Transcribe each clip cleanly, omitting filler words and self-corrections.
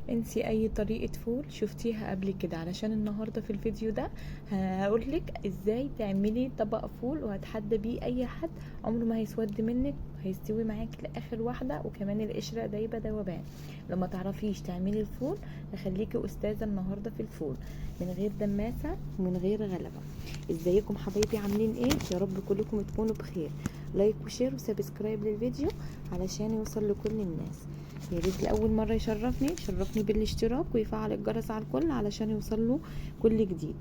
انسي اي طريقة فول شفتيها قبل كده، علشان النهاردة في الفيديو ده هقولك ازاي تعملي طبق فول وهتحدى بيه اي حد. عمره ما هيسود منك، هيستوي معاك لاخر واحدة، وكمان القشرة دايبة دوبان. لما تعرفيش تعملي الفول هخليكي استاذة النهاردة في الفول من غير دماسة ومن غير غلبة. ازيكم حبايبي، عاملين ايه؟ يا رب كلكم تكونوا بخير. لايك وشير وسبسكرايب للفيديو علشان يوصل لكل الناس. يا ريت لاول مره يشرفني بالاشتراك ويفعل الجرس على الكل علشان يوصل له كل جديد.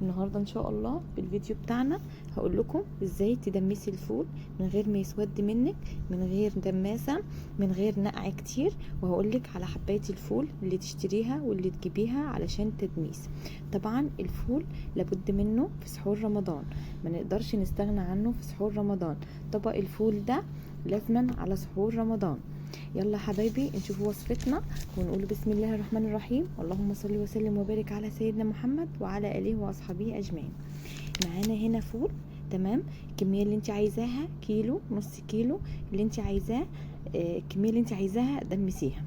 النهارده ان شاء الله بالفيديو بتاعنا هقول لكم ازاي تدمسي الفول من غير ما يسود منك، من غير دماسه، من غير نقع كتير. وهقول لك على حبايه الفول اللي تشتريها واللي تجيبيها علشان تدميس. طبعا الفول لابد منه في سحور رمضان، ما نقدرش نستغنى عنه في سحور رمضان. طبق الفول ده لازما على سحور رمضان. يلا حبايبي نشوف وصفتنا ونقول بسم الله الرحمن الرحيم. اللهم صل وسلم وبارك على سيدنا محمد وعلى اله واصحابه اجمعين. معانا هنا فول، تمام. الكميه اللي انت عايزاها كيلو، نص كيلو اللي انت عايزاه، الكميه اللي انت عايزاها دمسيها.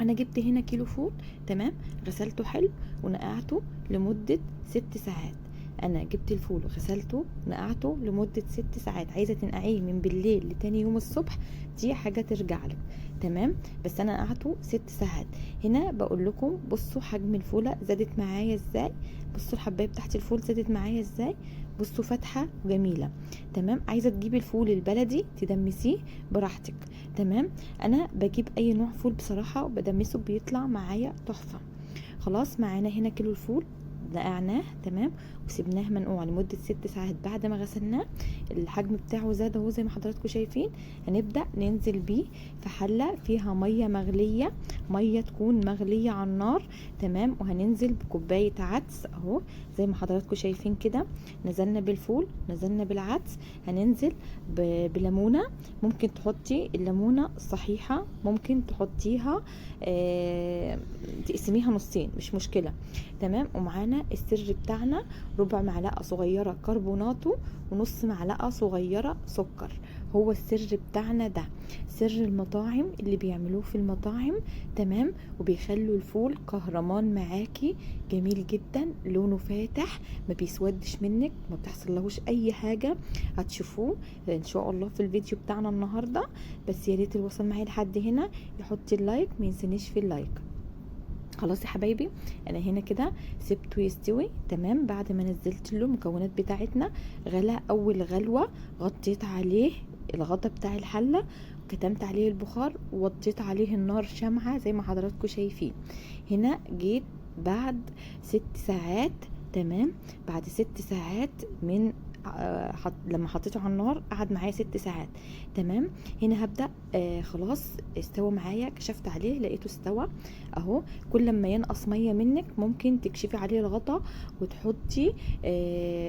انا جبت هنا كيلو فول، تمام. غسلته حلو ونقعته لمده 6 ساعات. انا جبت الفول وغسلته نقعته لمده 6 ساعات. عايزه تنقعيه من بالليل لتاني يوم الصبح، دي حاجه ترجع لك، تمام. بس انا نقعته 6 ساعات. هنا بقول لكم بصوا حجم الفوله زادت معايا ازاي، بصوا الحبايه بتاعت الفول زادت معايا ازاي، بصوا فاتحه وجميله، تمام. عايزه تجيبي الفول البلدي تدمسيه براحتك، تمام. انا بجيب اي نوع فول بصراحه وبدمسه بيطلع معايا تحفه. خلاص معانا هنا كيلو الفول نقعناه، تمام، وسيبناه منقوع لمده 6 ساعات. بعد ما غسلناه الحجم بتاعه زاد اهو زي ما حضراتكم شايفين. هنبدا ننزل بيه في حله فيها ميه مغليه، ميه تكون مغليه على النار، تمام. وهننزل بكوبايه عدس اهو زي ما حضراتكم شايفين كده. نزلنا بالفول، نزلنا بالعدس. هننزل بليمونه، ممكن تحطي الليمونه الصحيحه، ممكن تحطيها تقسميها نصين مش مشكله، تمام. ومعانا السر بتاعنا ربع معلقه صغيره كربوناتو ونص معلقه صغيره سكر. هو السر بتاعنا ده سر المطاعم اللي بيعملوه في المطاعم، تمام. وبيخلوا الفول كهرمان معاكي، جميل جدا، لونه فاتح، ما بيسودش منك، ما بتحصلهوش اي حاجه. هتشوفوه ان شاء الله في الفيديو بتاعنا النهارده. بس يا ريت اللي وصل معايا لحد هنا يحط اللايك، ما ينسنيش في اللايك. خلاص يا حبايبي، انا هنا كده سبته يستوي، تمام. بعد ما نزلت له المكونات بتاعتنا غلى اول غلوه، غطيت عليه الغطا بتاع الحله وكتمت عليه البخار ووطيت عليه النار شمعه زي ما حضراتكم شايفين. هنا جيت بعد 6 ساعات، تمام. بعد 6 ساعات من لما حطيته على النار قعد معايا 6 ساعات، تمام. هنا هبدأ خلاص استوى معايا، كشفت عليه لقيته استوى اهو. كل ما ينقص ميه منك ممكن تكشفي عليه الغطا وتحطي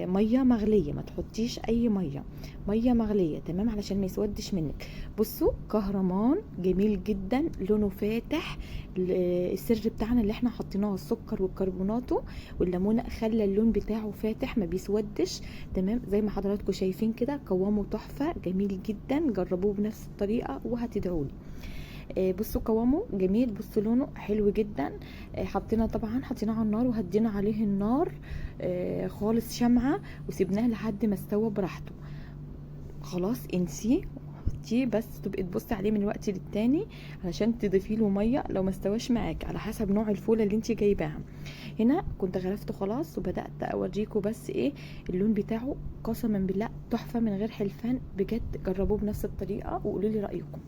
ميه مغليه، ما تحطيش اي ميه مغليه، تمام، علشان ما يسودش منك. بصوا كهرمان جميل جدا، لونه فاتح. السر بتاعنا اللي احنا حطيناه السكر والكربوناتو والليمونه خلى اللون بتاعه فاتح ما بيسودش، تمام. زي ما حضراتكم شايفين كده قوامه تحفه جميل جدا، جربوه بنفس الطريقه وهتدعوا لي. بصوا قوامه جميل، بصوا لونه حلو جدا. حطيناه على النار وهدينا عليه النار خالص شمعة وسيبناه لحد ما استوى براحته. خلاص انسيه، حطيه بس تبقي تبصي عليه من وقت للتاني علشان تضيفي له ميه لو ما استواش معاك على حسب نوع الفوله اللي انت جايباها. هنا كنت غرفته خلاص وبدات اوريكم بس ايه اللون بتاعه. قسما بالله تحفه من غير حلفان، بجد جربوه بنفس الطريقه وقولوا لي رايكم.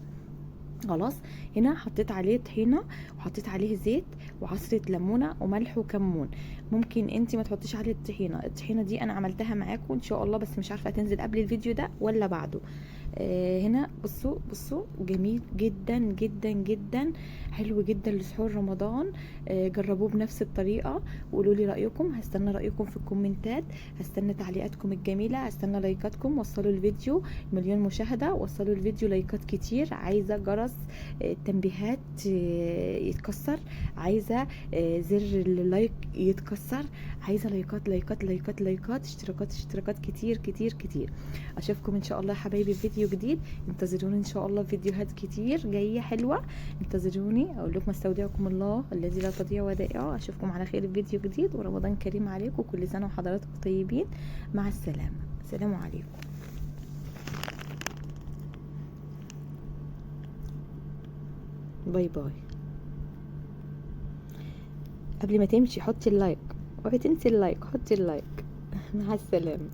خلاص هنا حطيت عليه طحينه وحطيت عليه زيت وعصره ليمونه وملح وكمون. ممكن انت ما تحطيش عليه الطحينه دي انا عملتها معاكم ان شاء الله، بس مش عارفه هتنزل قبل الفيديو ده ولا بعده. هنا بصوا جميل جدا جدا جدا، حلو جدا لسحور رمضان. جربوه بنفس الطريقه وقولوا لي رايكم. هستنى رايكم في الكومنتات، هستنى تعليقاتكم الجميله، هستنى لايكاتكم. وصلوا الفيديو مليون مشاهده، وصلوا الفيديو لايكات كتير. عايزه جرس التنبيهات يتكسر، عايزه زر اللايك يتكسر، عايزه لايكات اشتراكات كتير كتير كتير. اشوفكم ان شاء الله يا حبايبي في فيديو فيديو جديد. انتظروني ان شاء الله فيديوهات كتير جايه حلوه. انتظروني. اقول لكم استودعكم الله الذي لا تضيع ودائعه. اشوفكم على خير في فيديو جديد، ورمضان كريم عليكم، وكل سنه وحضراتكم طيبين. مع السلامه. السلام عليكم. باي باي. قبل ما تمشي حطي اللايك، اوعي تنسي اللايك، حطي اللايك. مع السلامه.